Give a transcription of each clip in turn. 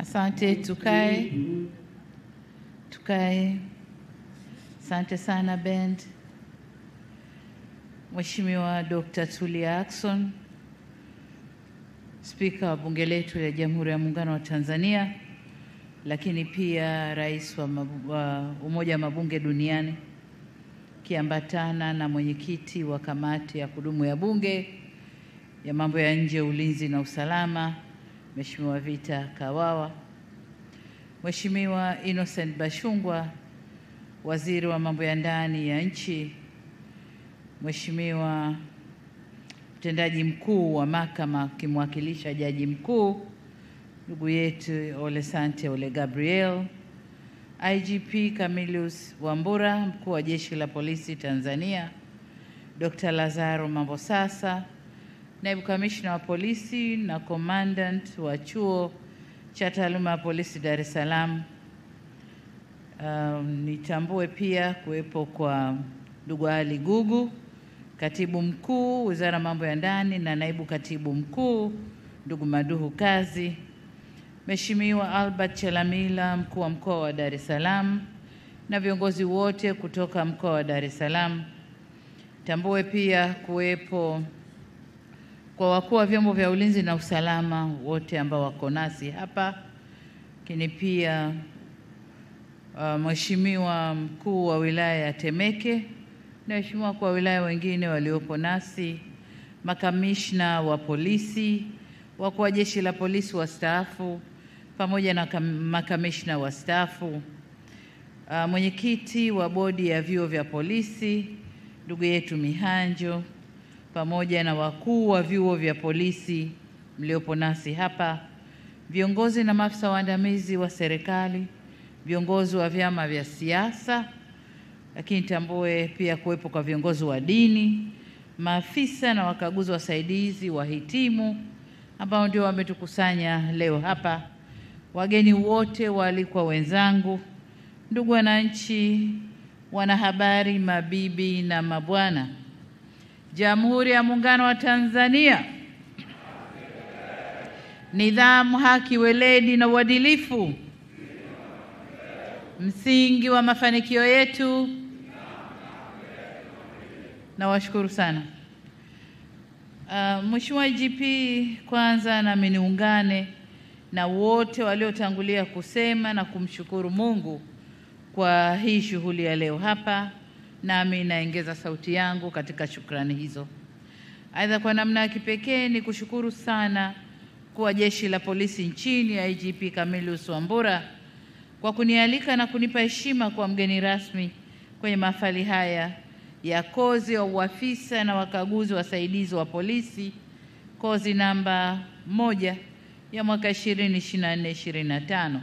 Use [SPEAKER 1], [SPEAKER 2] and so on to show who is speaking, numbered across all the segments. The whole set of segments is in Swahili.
[SPEAKER 1] Asante, tukae. Asante sana band. Mheshimiwa Dr. Tulia Ackson, Spika wa Bunge letu la Jamhuri ya Muungano wa Tanzania, lakini pia Rais wa Umoja wa Mabunge Duniani, kiambatana na mwenyekiti wa Kamati ya Kudumu ya Bunge ya Mambo ya Nje, Ulinzi na Usalama, Mheshimiwa Vita Kawawa, Mheshimiwa Innocent Bashungwa, Waziri wa Mambo ya Ndani ya Nchi, Mheshimiwa Mtendaji Mkuu wa Mahakama akimwakilisha Jaji Mkuu, ndugu yetu Ole Sante Ole Gabriel, IGP Camillus Wambura, Mkuu wa Jeshi la Polisi Tanzania, Dr. Lazaro Mambosasa, Naibu Kamishna wa Polisi na Commandant wa Chuo cha Taaluma ya Polisi Dar es Salaam. Nitambue pia kuwepo kwa ndugu Ali Gugu, Katibu Mkuu Wizara ya Mambo ya Ndani na Naibu Katibu Mkuu ndugu Maduhu Kazi, Mheshimiwa Albert Chalamila, Mkuu wa Mkoa wa Dar es Salaam na viongozi wote kutoka Mkoa wa Dar es Salaam. Tambue pia kuwepo kwa wakuu wa vyombo vya ulinzi na usalama wote ambao wako nasi hapa, lakini pia Mheshimiwa Mkuu wa Wilaya ya Temeke na Mheshimiwa kwa wilaya wengine waliopo nasi, makamishna wa polisi, wakuu wa Jeshi la Polisi wastaafu pamoja na makamishna wastaafu, mwenyekiti wa Bodi ya Vyuo vya Polisi ndugu yetu Mihanjo, pamoja na wakuu wa vyuo vya polisi mliopo nasi hapa, viongozi na maafisa waandamizi wa serikali, viongozi wa vyama vya siasa, lakini tambue pia kuwepo kwa viongozi wa dini, maafisa na wakaguzi wasaidizi, wahitimu ambao ndio wametukusanya leo hapa, wageni wote waalikwa wenzangu, ndugu wananchi, wanahabari, mabibi na mabwana. Jamhuri ya Muungano wa Tanzania. Nidhamu, haki, weledi na uadilifu msingi wa mafanikio yetu. Nawashukuru sana. Mheshimiwa IGP, kwanza nami niungane na wote waliotangulia kusema na kumshukuru Mungu kwa hii shughuli ya leo hapa, nami naongeza sauti yangu katika shukrani hizo. Aidha, kwa namna ya kipekee ni kushukuru sana kwa Jeshi la Polisi nchini ya IGP Camillus Wambura kwa kunialika na kunipa heshima kwa mgeni rasmi kwenye mahafali haya ya kozi ya uafisa na wakaguzi wasaidizi wa polisi, kozi namba 1 ya mwaka 2024-2025.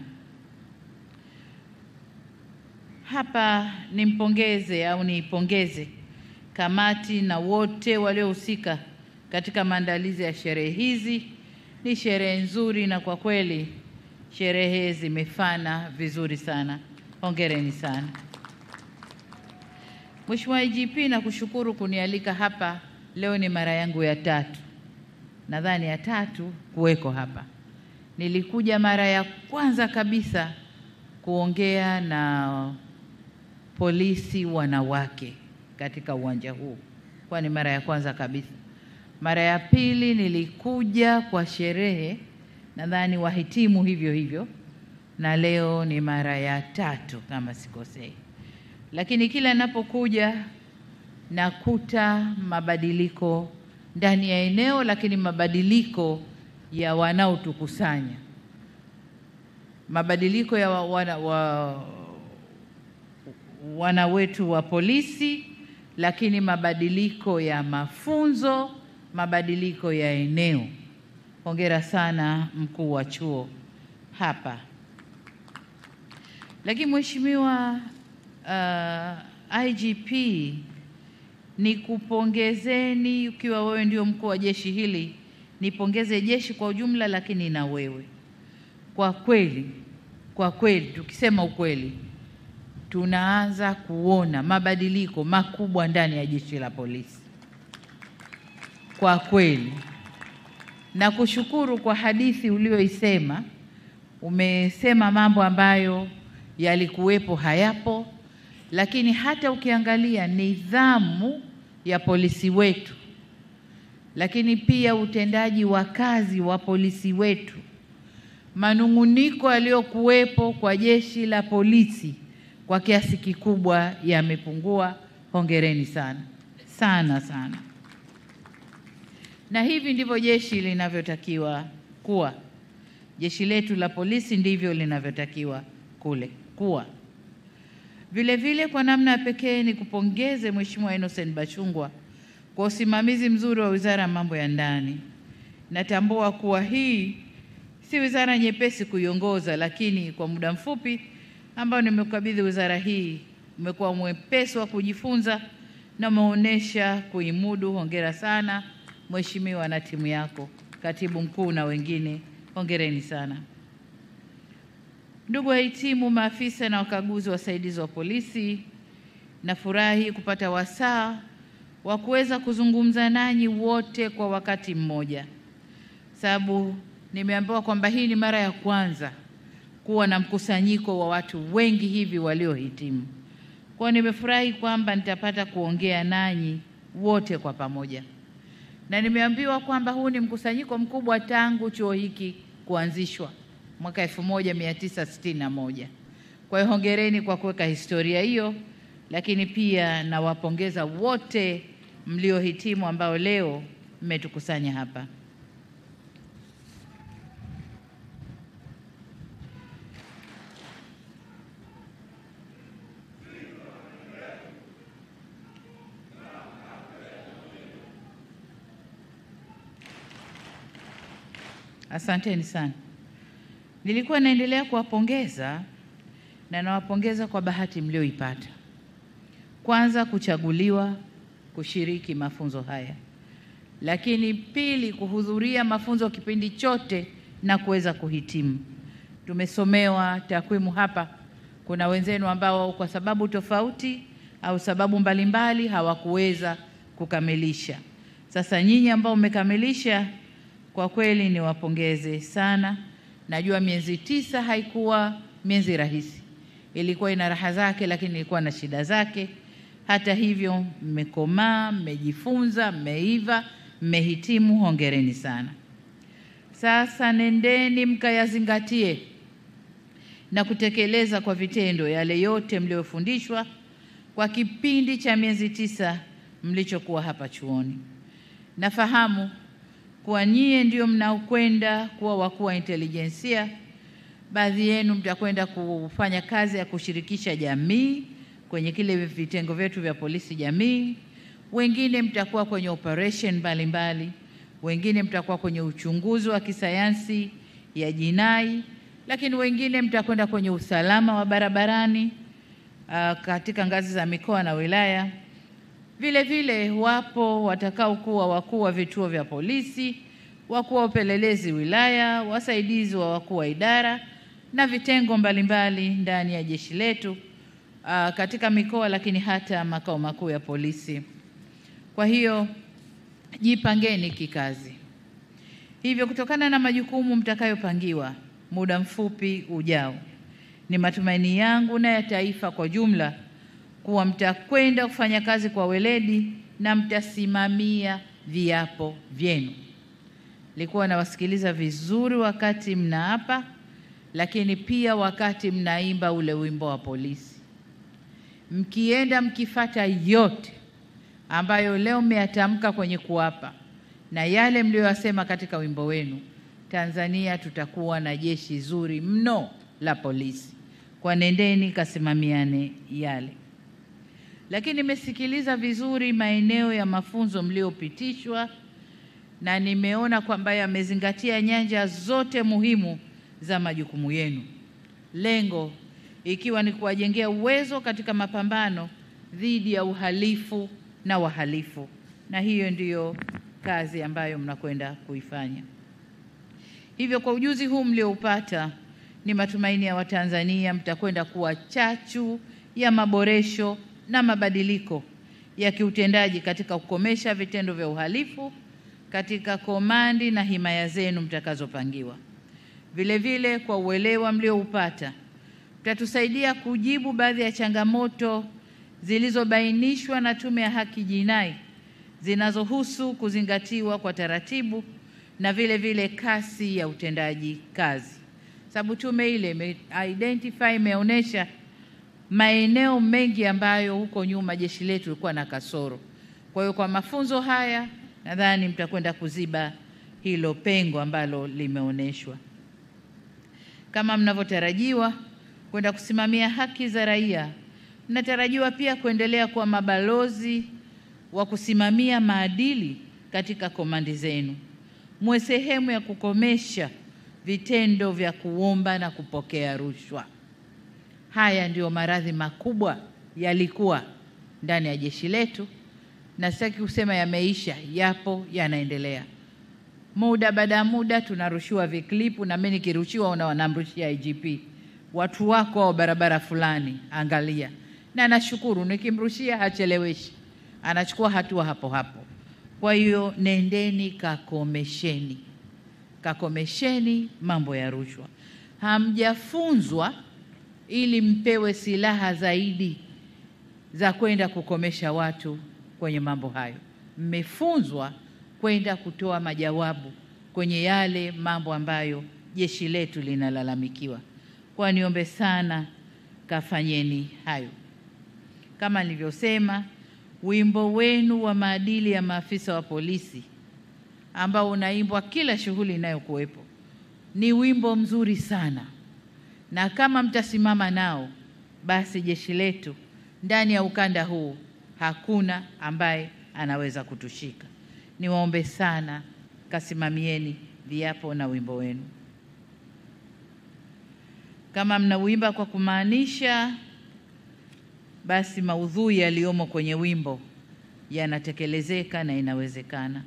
[SPEAKER 1] Hapa niipongeze kamati na wote waliohusika katika maandalizi ya sherehe hizi. Ni sherehe nzuri na kwa kweli sherehe zimefana vizuri sana. Hongereni sana. Mheshimiwa IGP, nakushukuru kunialika hapa leo. Ni mara yangu ya 3, nadhani ya 3 kuweko hapa. Nilikuja mara ya kwanza kabisa kuongea na polisi wanawake katika uwanja huu, kwa ni mara ya kwanza kabisa. Mara ya pili nilikuja kwa sherehe, nadhani wahitimu hivyo hivyo, na leo ni mara ya 3 kama sikosei. Lakini kila ninapokuja nakuta mabadiliko ndani ya eneo, lakini mabadiliko ya wanaotukusanya, mabadiliko ya wana wetu wa polisi, lakini mabadiliko ya mafunzo, mabadiliko ya eneo. Hongera sana mkuu wa chuo hapa. Lakini Mheshimiwa IGP, nikupongezeni ukiwa wewe ndio mkuu wa jeshi hili, nipongeze jeshi kwa ujumla, lakini na wewe. Kwa kweli tukisema ukweli, tunaanza kuona mabadiliko makubwa ndani ya jeshi la polisi. Kwa kweli, na kushukuru kwa hadithi ulioisema umesema mambo ambayo yalikuwepo hayapo, lakini hata ukiangalia nidhamu ya polisi wetu, lakini pia utendaji wa kazi wa polisi wetu, manunguniko yaliyokuwepo kwa jeshi la polisi kwa kiasi kikubwa yamepungua. Hongereni sana sana sana. Na hivi ndivyo jeshi linavyotakiwa kuwa. Jeshi letu la polisi ndivyo linavyotakiwa kuwa. Vile vile kwa namna ya pekee ni kupongeze Mheshimiwa Innocent Bachungwa kwa usimamizi mzuri wa Wizara ya Mambo ya Ndani. Natambua kuwa hii si wizara nyepesi kuiongoza, lakini kwa muda mfupi ambao nimekabidhi wizara hii umekuwa mwepesi wa kujifunza na umeonyesha kuimudu. Hongera sana Mheshimiwa na timu yako, Katibu Mkuu na wengine, hongereni sana. Ndugu wahitimu, maafisa na wakaguzi wasaidizi wa polisi, nafurahi kupata wasaa wa kuweza kuzungumza nanyi wote kwa wakati mmoja, sababu nimeambiwa kwamba hii ni mara ya kwanza kuwa na mkusanyiko wa watu wengi hivi waliohitimu. Kwa nimefurahi kwamba nitapata kuongea nanyi wote kwa pamoja. Na nimeambiwa kwamba huu ni mkusanyiko mkubwa tangu chuo hiki kuanzishwa mwaka 1961. Kwa hiyo hongereni kwa kuweka historia hiyo, lakini pia nawapongeza wote mliohitimu ambao leo mmetukusanya hapa. Asanteni sana. Nilikuwa naendelea kuwapongeza na nawapongeza kwa bahati mlioipata. Kwanza kuchaguliwa kushiriki mafunzo haya, lakini pili kuhudhuria mafunzo kipindi chote na kuweza kuhitimu. Tumesomewa takwimu hapa, kuna wenzenu ambao kwa sababu tofauti au sababu mbalimbali hawakuweza kukamilisha. Sasa nyinyi ambao mmekamilisha, kwa kweli niwapongeze sana. Najua miezi 9 haikuwa miezi rahisi. Ilikuwa ina raha zake, lakini ilikuwa na shida zake. Hata hivyo mmekomaa, mmejifunza, mmeiva, mmehitimu, hongereni sana. Sasa nendeni mkayazingatie na kutekeleza kwa vitendo yale yote mliofundishwa kwa kipindi cha miezi 9 mlichokuwa hapa chuoni. Nafahamu kwa nyie ndio mnaokwenda kuwa wakuu wa intelijensia. Baadhi yenu mtakwenda kufanya kazi ya kushirikisha jamii kwenye kile vitengo vyetu vya polisi jamii. Wengine mtakuwa kwenye operation mbalimbali, wengine mtakuwa kwenye uchunguzi wa kisayansi ya jinai, lakini wengine mtakwenda kwenye usalama wa barabarani katika ngazi za mikoa na wilaya. Vile vile wapo watakao kuwa wakuu wa vituo vya polisi, wakuu wa upelelezi wilaya, wasaidizi wa wakuu wa idara na vitengo mbalimbali ndani ya jeshi letu katika mikoa, lakini hata makao makuu ya polisi. Kwa hiyo jipangeni kikazi. Hivyo kutokana na majukumu mtakayopangiwa muda mfupi ujao, ni matumaini yangu na ya taifa kwa jumla kuwa mtakwenda kufanya kazi kwa weledi na mtasimamia viapo vyenu. Nilikuwa nawasikiliza vizuri wakati mnaapa, lakini pia wakati mnaimba ule wimbo wa polisi. Mkienda mkifata yote ambayo leo mmeyatamka kwenye kuapa na yale mlioyasema katika wimbo wenu, Tanzania tutakuwa na jeshi zuri mno la polisi. Kwa nendeni kasimamiane yale. Lakini nimesikiliza vizuri maeneo ya mafunzo mliopitishwa na nimeona kwamba yamezingatia nyanja zote muhimu za majukumu yenu. Lengo ikiwa ni kuwajengea uwezo katika mapambano dhidi ya uhalifu na wahalifu. Na hiyo ndiyo kazi ambayo mnakwenda kuifanya. Hivyo kwa ujuzi huu mlioupata, ni matumaini ya Watanzania mtakwenda kuwa chachu ya maboresho na mabadiliko ya kiutendaji katika kukomesha vitendo vya uhalifu katika komandi na himaya zenu mtakazopangiwa. Vile vile kwa uelewa mlioupata, mtatusaidia kujibu baadhi ya changamoto zilizobainishwa na Tume ya Haki Jinai zinazohusu kuzingatiwa kwa taratibu na vile vile kasi ya utendaji kazi. Sababu tume ile imeonyesha maeneo mengi ambayo huko nyuma jeshi letu lilikuwa na kasoro. Kwa hiyo kwa mafunzo haya nadhani mtakwenda kuziba hilo pengo ambalo limeonyeshwa. Kama mnavyotarajiwa kwenda kusimamia haki za raia, mnatarajiwa pia kuendelea kuwa mabalozi wa kusimamia maadili katika komandi zenu. Mwe sehemu ya kukomesha vitendo vya kuomba na kupokea rushwa. Haya ndio maradhi makubwa yalikuwa ndani ya jeshi letu, na sitaki kusema yameisha, yapo, yanaendelea. Muda baada ya muda tunarushiwa viklipu, na mimi nikirushiwa wanamrushia IGP, watu wako wa barabara fulani, angalia. Na nashukuru nikimrushia hacheleweshi, anachukua hatua hapo hapo. Kwa hiyo nendeni kakomesheni mambo ya rushwa. Hamjafunzwa ili mpewe silaha zaidi za kwenda kukomesha watu kwenye mambo hayo. Mmefunzwa kwenda kutoa majawabu kwenye yale mambo ambayo jeshi letu linalalamikiwa. Kwa niombe sana kafanyeni hayo. Kama nilivyosema, wimbo wenu wa maadili ya maafisa wa polisi ambao unaimbwa kila shughuli inayokuwepo ni wimbo mzuri sana, na kama mtasimama nao, basi jeshi letu ndani ya ukanda huu hakuna ambaye anaweza kutushika. Niwaombe sana kasimamieni viapo na wimbo wenu. Kama mnauimba kwa kumaanisha, basi maudhui yaliyomo kwenye wimbo yanatekelezeka na inawezekana.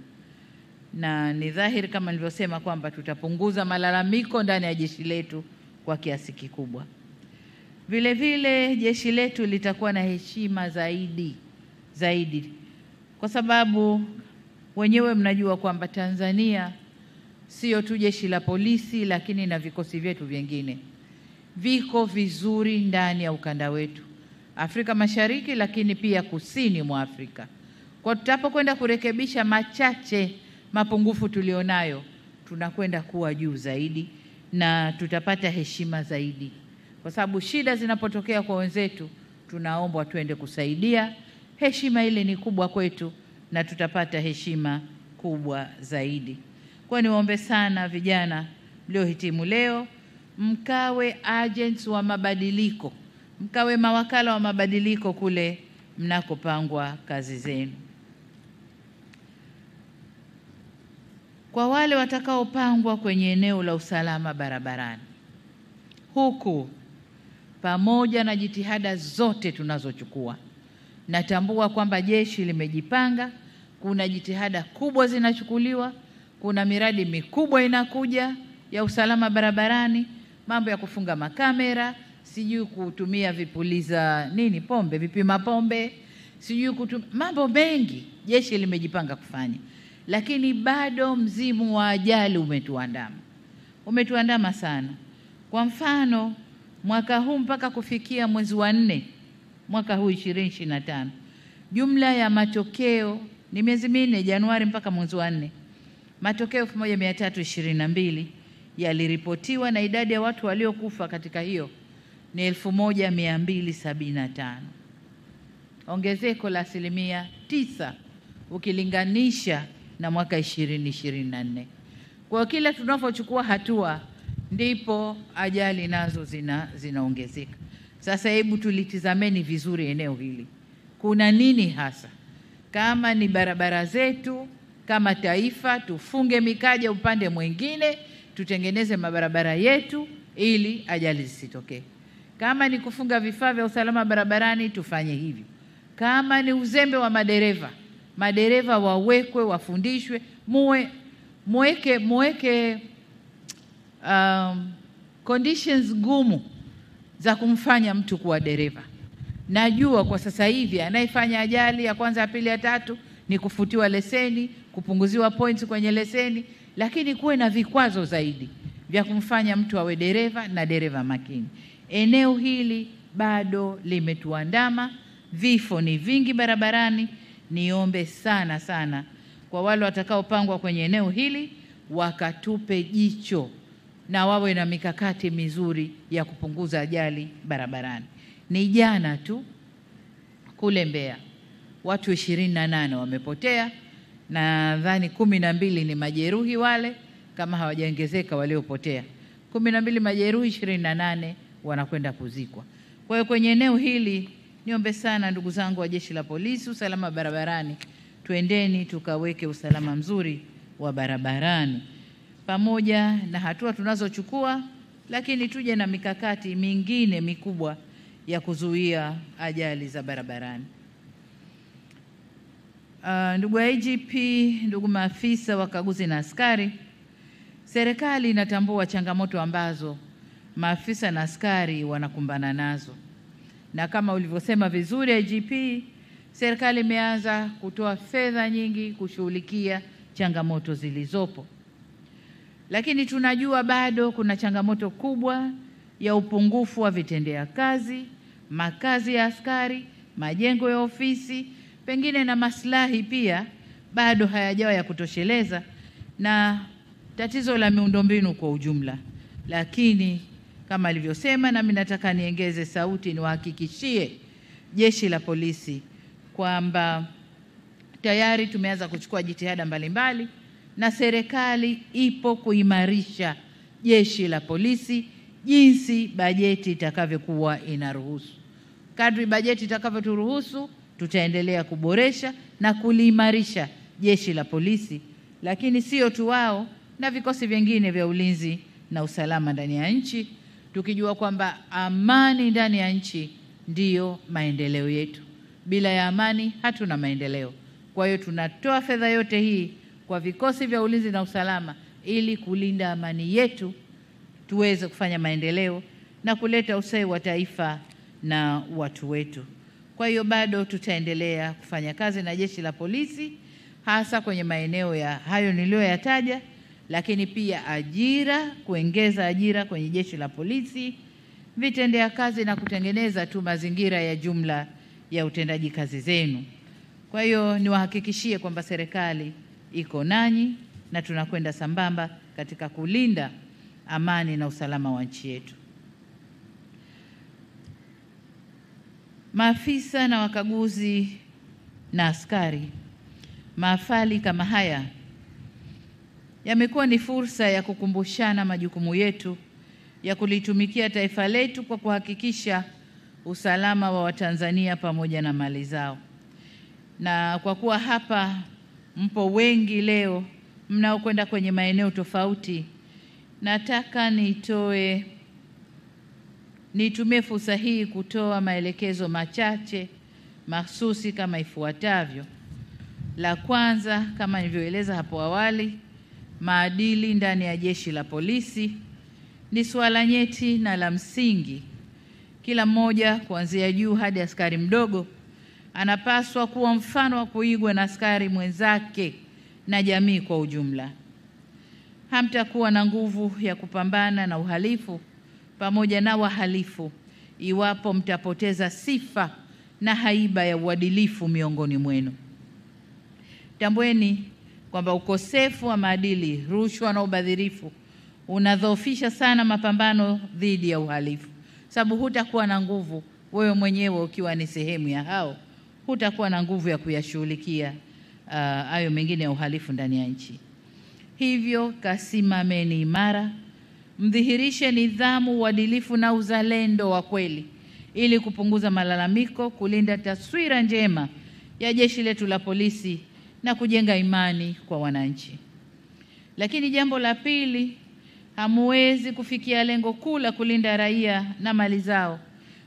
[SPEAKER 1] Na ni dhahiri kama nilivyosema kwamba tutapunguza malalamiko ndani ya jeshi letu kwa kiasi kikubwa. Vile vile jeshi letu litakuwa na heshima zaidi, kwa sababu wenyewe mnajua kwamba Tanzania sio tu jeshi la polisi, lakini na vikosi vyetu vingine viko vizuri ndani ya ukanda wetu Afrika Mashariki, lakini pia kusini mwa Afrika. Kwa tutapokwenda kurekebisha mapungufu tulionayo, tunakwenda kuwa juu zaidi na tutapata heshima zaidi, kwa sababu shida zinapotokea kwa wenzetu tunaombwa twende kusaidia. Heshima ile ni kubwa kwetu na tutapata heshima kubwa zaidi. Kwa niwaombe sana vijana mliohitimu leo, mkawe agents wa mabadiliko, mkawe mawakala wa mabadiliko kule mnakopangwa kazi zenu. Kwa wale watakaopangwa kwenye eneo la usalama barabarani, huku pamoja na jitihada zote tunazochukua, natambua kwamba jeshi limejipanga, kuna jitihada kubwa zinachukuliwa, kuna miradi mikubwa inakuja ya usalama barabarani, mambo ya kufunga makamera, sijui kutumia vipuliza vipima pombe, sijui mambo mengi jeshi limejipanga kufanya. Lakini bado mzimu wa ajali umetuandama sana. Kwa mfano, mwaka huu mpaka kufikia mwezi wa 4 mwaka huu 2025, jumla ya matokeo ni miezi 4, Januari mpaka mwezi wa 4, matokeo 1322 yaliripotiwa, na idadi ya watu waliokufa katika hiyo ni 1275, ongezeko la 9% ukilinganisha na mwaka 2024. Kwa kila tunapochukua hatua ndipo ajali nazo zinaongezeka. Sasa hebu tulitizameni vizuri eneo hili. Kuna nini hasa? Kama ni barabara zetu, kama taifa tufunge mikaja upande mwingine, tutengeneze mabarabara yetu ili ajali zisitokee. Kama ni kufunga vifaa vya usalama barabarani, tufanye hivyo. Kama ni uzembe wa madereva wawekwe, wafundishwe, muweke conditions gumu za kumfanya mtu kuwa dereva. Najua kwa sasa hivi anayefanya ajali ya kwanza, ya pili, ya tatu ni kufutiwa leseni, kupunguziwa points kwenye leseni, lakini kuwe na vikwazo zaidi. vya kumfanya mtu awe dereva na dereva makini. Eneo hili bado limetuandama, vifo ni vingi barabarani. Niombe sana sana kwa wale watakaopangwa kwenye eneo hili wakatupe jicho na wawe na mikakati mizuri ya kupunguza ajali barabarani. Ni jana tu kule Mbeya watu 28 wamepotea, na nadhani 12 ni majeruhi wale, kama hawajaongezeka waliopotea. 12 majeruhi, 28 wanakwenda kuzikwa. Kwa hiyo kwenye eneo hili niombe sana ndugu zangu wa Jeshi la Polisi, usalama barabarani, twendeni tukaweke usalama mzuri wa barabarani pamoja na hatua tunazochukua, lakini tuje na mikakati mingine mikubwa ya kuzuia ajali za barabarani. Ndugu IGP, ndugu maafisa wakaguzi na askari, serikali inatambua changamoto ambazo maafisa na askari wanakumbana nazo, na kama ulivyosema vizuri IGP, serikali imeanza kutoa fedha nyingi kushughulikia changamoto zilizopo, lakini tunajua bado kuna changamoto kubwa ya upungufu wa vitendea kazi, makazi ya askari, majengo ya ofisi, pengine na maslahi pia bado hayajawa ya kutosheleza, na tatizo la miundombinu kwa ujumla. Lakini kama alivyosema, nami nataka niongeze sauti niwahakikishie Jeshi la Polisi kwamba tayari tumeanza kuchukua jitihada mbalimbali na serikali ipo kuimarisha Jeshi la Polisi jinsi bajeti itakavyokuwa inaruhusu. Kadri bajeti itakavyoturuhusu, tutaendelea kuboresha na kuliimarisha Jeshi la Polisi, lakini sio tu wao, na vikosi vingine vya ulinzi na usalama ndani ya nchi, tukijua kwamba amani ndani ya nchi ndiyo maendeleo yetu. Bila ya amani hatuna maendeleo. Kwa hiyo tunatoa fedha yote hii kwa vikosi vya ulinzi na usalama ili kulinda amani yetu, tuweze kufanya maendeleo na kuleta ustawi wa taifa na watu wetu. Kwa hiyo bado tutaendelea kufanya kazi na Jeshi la Polisi, hasa kwenye maeneo ya hayo niliyoyataja, lakini pia ajira, kuongeza ajira kwenye Jeshi la Polisi, vitendea kazi na kutengeneza tu mazingira ya jumla ya utendaji kazi zenu. Kwa hiyo niwahakikishie kwamba serikali iko nanyi na tunakwenda sambamba katika kulinda amani na usalama wa nchi yetu. Maafisa na wakaguzi na askari, mahafali kama haya yamekuwa ni fursa ya kukumbushana majukumu yetu ya kulitumikia taifa letu kwa kuhakikisha usalama wa Watanzania pamoja na mali zao. Na kwa kuwa hapa mpo wengi leo mnaokwenda kwenye maeneo tofauti, nataka nitumie fursa hii kutoa maelekezo machache mahsusi kama ifuatavyo. La kwanza, kama nilivyoeleza hapo awali, maadili ndani ya Jeshi la Polisi ni swala nyeti na la msingi. Kila mmoja kuanzia juu hadi askari mdogo anapaswa kuwa mfano wa kuigwa na askari mwenzake na jamii kwa ujumla. Hamtakuwa na nguvu ya kupambana na uhalifu pamoja na wahalifu iwapo mtapoteza sifa na haiba ya uadilifu miongoni mwenu. Tambueni kwamba ukosefu wa maadili, rushwa na ubadhirifu unadhoofisha sana mapambano dhidi ya uhalifu, sababu hutakuwa na nguvu wewe mwenyewe ukiwa ni sehemu ya hao, hutakuwa na nguvu ya kuyashughulikia hayo mengine ya uhalifu ndani ya nchi. Hivyo kasimameni imara, mdhihirishe nidhamu, uadilifu na uzalendo wa kweli ili kupunguza malalamiko, kulinda taswira njema ya jeshi letu la polisi na kujenga imani kwa wananchi. Lakini jambo la pili, hamuwezi kufikia lengo kuu la kulinda raia na mali zao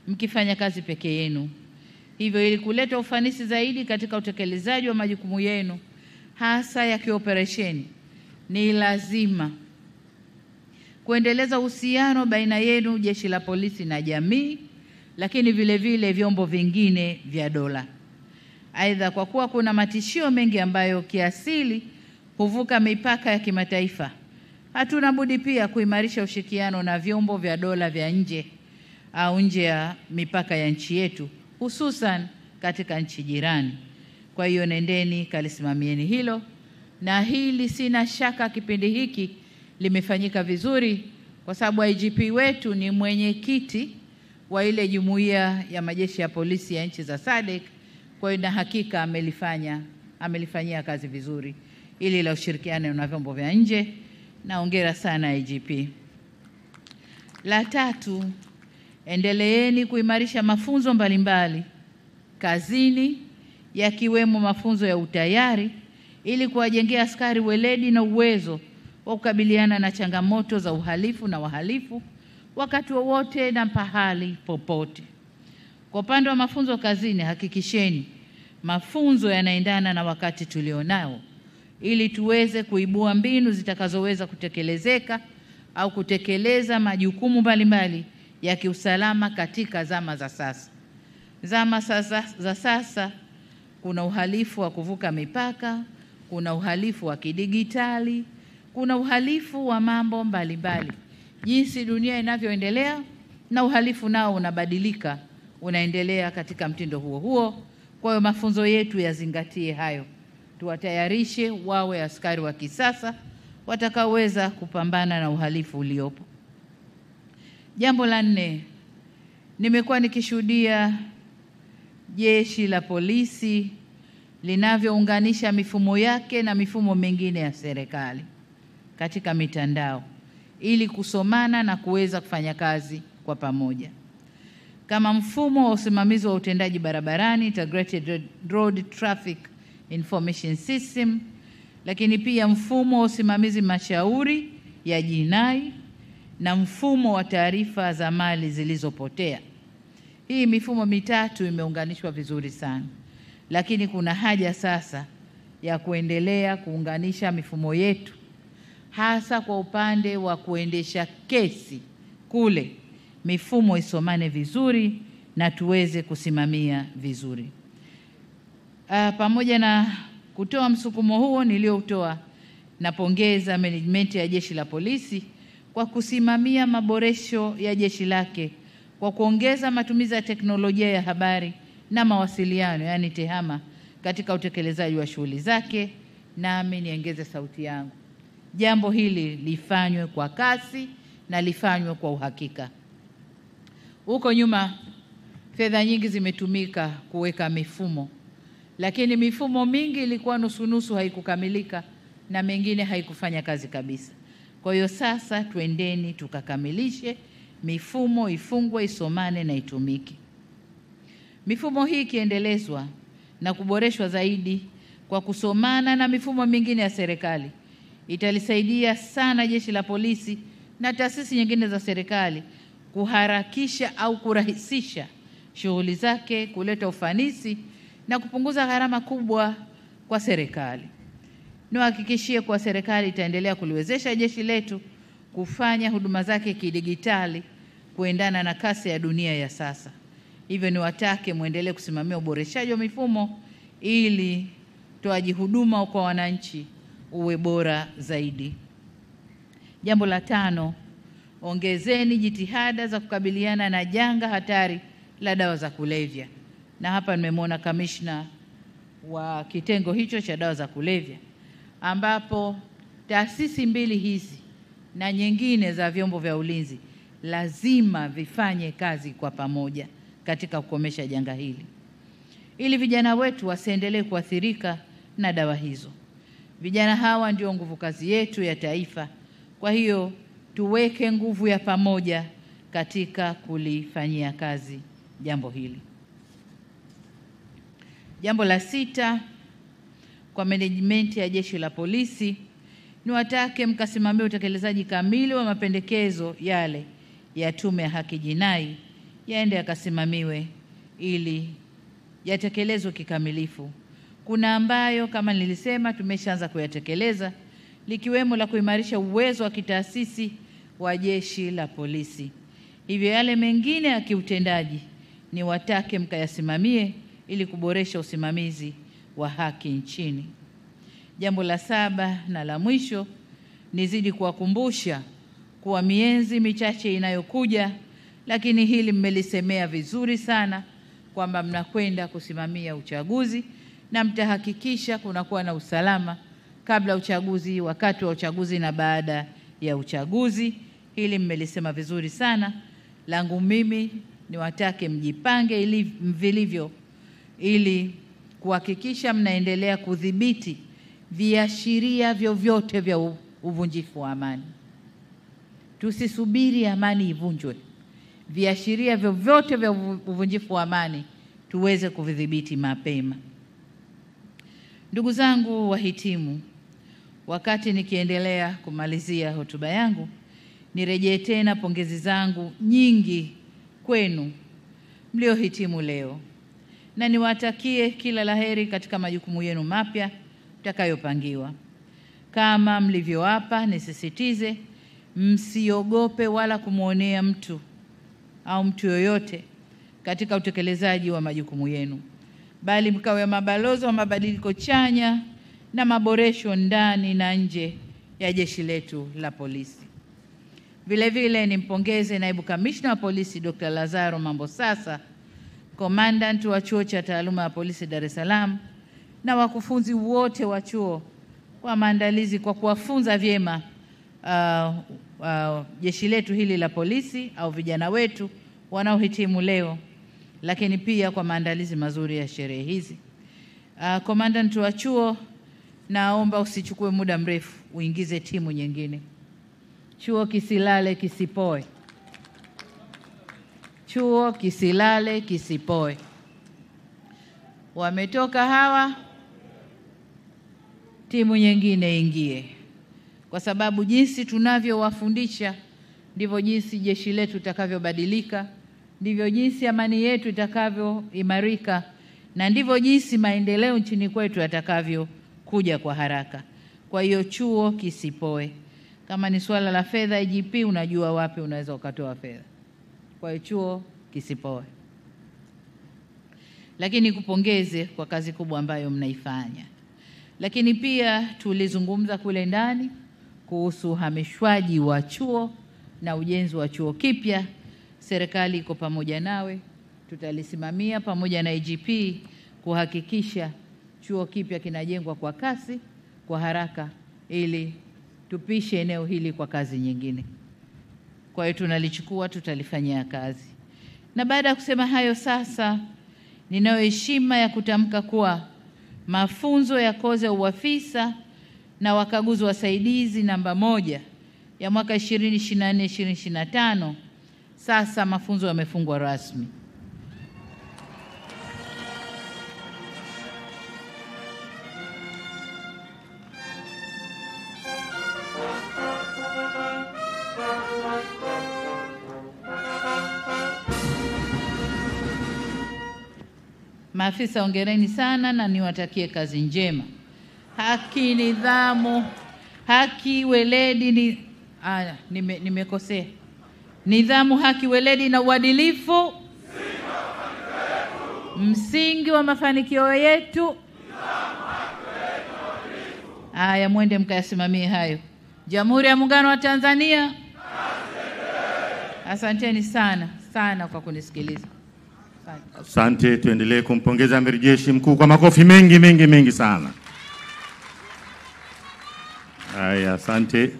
[SPEAKER 1] mkifanya kazi peke yenu. Hivyo ili kuleta ufanisi zaidi katika utekelezaji wa majukumu yenu hasa ya kioperesheni, ni lazima kuendeleza uhusiano baina yenu Jeshi la Polisi na jamii, lakini vile vile vyombo vingine vya dola. Aidha, kwa kuwa kuna matishio mengi ambayo kiasili huvuka mipaka ya kimataifa, Hatuna budi pia kuimarisha ushirikiano na vyombo vya dola vya nje au nje ya mipaka ya nchi yetu, hususan katika nchi jirani. Kwa hiyo nendeni kalisimamieni hilo, na hili sina shaka kipindi hiki limefanyika vizuri, kwa sababu IGP wetu ni mwenyekiti wa ile jumuiya ya majeshi ya polisi ya nchi za SADC. Kwa hiyo na hakika amelifanyia kazi vizuri ili la ushirikiano na vyombo vya nje, na hongera sana IGP. La tatu, endeleeni kuimarisha mafunzo mbalimbali kazini, yakiwemo mafunzo ya utayari, ili kuwajengea askari weledi na uwezo wa kukabiliana na changamoto za uhalifu na wahalifu wakati wowote na pahali popote. Kwa upande wa mafunzo kazini, hakikisheni mafunzo yanaendana na wakati tulionao, ili tuweze kuibua mbinu zitakazoweza kutekelezeka au kutekeleza majukumu mbalimbali ya kiusalama katika zama za sasa. Zama za sasa kuna uhalifu wa kuvuka mipaka, kuna uhalifu wa kidigitali, kuna uhalifu wa mambo mbalimbali. Jinsi dunia inavyoendelea na uhalifu nao unabadilika, unaendelea katika mtindo huo huo. Kwa hiyo mafunzo yetu yazingatie hayo, tuwatayarishe wawe askari wa kisasa watakaoweza kupambana na uhalifu uliopo. Jambo la 4, nimekuwa nikishuhudia jeshi la polisi linavyounganisha mifumo yake na mifumo mingine ya serikali katika mitandao ili kusomana na kuweza kufanya kazi kwa pamoja, kama mfumo wa usimamizi wa utendaji barabarani, Integrated Road Traffic Information System, lakini pia mfumo wa usimamizi mashauri ya jinai na mfumo wa taarifa za mali zilizopotea. Hii mifumo mitatu imeunganishwa vizuri sana, lakini kuna haja sasa ya kuendelea kuunganisha mifumo yetu, hasa kwa upande wa kuendesha kesi kule, mifumo isomane vizuri na tuweze kusimamia vizuri. Pamoja na kutoa msukumo huo niliotoa, napongeza management ya Jeshi la Polisi kwa kusimamia maboresho ya jeshi lake kwa kuongeza matumizi ya teknolojia ya habari na mawasiliano, yani TEHAMA, katika utekelezaji wa shughuli zake. Nami niongeze sauti yangu, jambo hili lifanywe kwa kasi na lifanywe kwa uhakika. Huko nyuma fedha nyingi zimetumika kuweka mifumo, lakini mifumo mingi ilikuwa nusu-nusu, haikukamilika, na mengine haikufanya kazi kabisa. Kwa hiyo sasa twendeni tukakamilishe mifumo, ifungwe, isomane na itumike. Mifumo hii ikiendelezwa na kuboreshwa zaidi kwa kusomana na mifumo mingine ya serikali, italisaidia sana Jeshi la Polisi na taasisi nyingine za serikali kuharakisha au kurahisisha shughuli zake, kuleta ufanisi na kupunguza gharama kubwa kwa serikali. Niwahakikishie kwa serikali itaendelea kuliwezesha jeshi letu kufanya huduma zake kidigitali kuendana na kasi ya dunia ya sasa. Hivyo niwatake muendelee kusimamia uboreshaji wa mifumo ili utoaji huduma kwa wananchi uwe bora zaidi. Jambo la 5, ongezeni jitihada za kukabiliana na janga hatari la dawa za kulevya. Na hapa nimemwona kamishna wa kitengo hicho cha dawa za kulevya, ambapo taasisi mbili hizi na nyingine za vyombo vya ulinzi lazima vifanye kazi kwa pamoja katika kukomesha janga hili, ili vijana wetu wasiendelee kuathirika na dawa hizo. Vijana hawa ndio nguvu kazi yetu ya taifa. Kwa hiyo tuweke nguvu ya pamoja katika kulifanyia kazi jambo hili. Jambo la 6, kwa management ya Jeshi la Polisi, niwatake mkasimamia utekelezaji kamili wa mapendekezo yale ya Tume ya Haki Jinai, yaende yakasimamiwe ili yatekelezwe kikamilifu. Kuna ambayo kama nilisema tumeshaanza kuyatekeleza, likiwemo la kuimarisha uwezo wa kitaasisi wa Jeshi la Polisi. Hivyo yale mengine ya kiutendaji niwatake mkayasimamie ili kuboresha usimamizi wa haki nchini. Jambo la 7 na la mwisho, nizidi kuwakumbusha kuwa miezi michache inayokuja, lakini hili mmelisemea vizuri sana kwamba mnakwenda kusimamia uchaguzi na mtahakikisha kunakuwa na usalama kabla uchaguzi, wakati wa uchaguzi na baada ya uchaguzi. Hili mmelisema vizuri sana. Langu mimi niwatake mjipange vilivyo ili kuhakikisha mnaendelea kudhibiti viashiria vyovyote vya uvunjifu wa amani. Tusisubiri amani ivunjwe. Viashiria vyovyote vya uvunjifu wa amani tuweze kuvidhibiti mapema. Ndugu zangu wahitimu, wakati nikiendelea kumalizia hotuba yangu, nirejee tena pongezi zangu nyingi kwenu mliohitimu leo, na niwatakie kila laheri katika majukumu yenu mapya mtakayopangiwa. Kama mlivyoapa, nisisitize msiogope wala kumwonea mtu au mtu yoyote katika utekelezaji wa majukumu yenu, bali mkawe mabalozi wa mabadiliko chanya na maboresho ndani na nje ya jeshi letu la polisi. Vile vile nimpongeze Naibu Kamishna wa Polisi Dr. Lazaro Mambosasa, Commandant wa Chuo cha Taaluma ya Polisi Dar es Salaam, na wakufunzi wote wa chuo kwa maandalizi, kwa kuwafunza vyema jeshi letu hili la polisi au vijana wetu wanaohitimu leo, lakini pia kwa maandalizi mazuri ya sherehe hizi. Commandant wa chuo, naomba usichukue muda mrefu, uingize timu nyingine. Chuo kisilale kisipoe. Chuo kisilale kisipoe. Wametoka hawa, timu nyingine ingie, kwa sababu jinsi tunavyowafundisha ndivyo jinsi jeshi letu litakavyobadilika, ndivyo jinsi amani yetu itakavyoimarika, na ndivyo jinsi maendeleo nchini kwetu yatakavyokuja kwa haraka. Kwa hiyo chuo kisipoe. Kama ni swala la fedha, IGP unajua wapi unaweza ukatoa fedha. Kwa hiyo chuo kisipoe. Lakini kupongeze kwa kazi kubwa ambayo mnaifanya. Lakini pia tulizungumza kule ndani kuhusu uhamishwaji wa chuo na ujenzi wa chuo kipya. Serikali iko pamoja nawe, tutalisimamia pamoja na IGP kuhakikisha chuo kipya kinajengwa kwa kasi, kwa haraka, ili tupishe eneo hili kwa kazi nyingine. Kwa hiyo tunalichukua, tutalifanyia kazi. Na baada ya kusema hayo, sasa ninayo heshima ya kutamka kuwa mafunzo ya kozi ya uafisa na wakaguzi wasaidizi namba 1 ya mwaka 2024-2025 sasa mafunzo yamefungwa rasmi. Maafisa, hongereni sana na niwatakie kazi njema. Haki, nidhamu, haki, weledi nimekosea. Nidhamu, haki, weledi na uadilifu msingi wa mafanikio yetu. Haya, mwende mkayasimamie hayo. Jamhuri ya Muungano wa Tanzania. Asanteni sana sana kwa kunisikiliza.
[SPEAKER 2] Asante, tuendelee kumpongeza Amiri Jeshi Mkuu kwa makofi mengi sana. Haya, asante.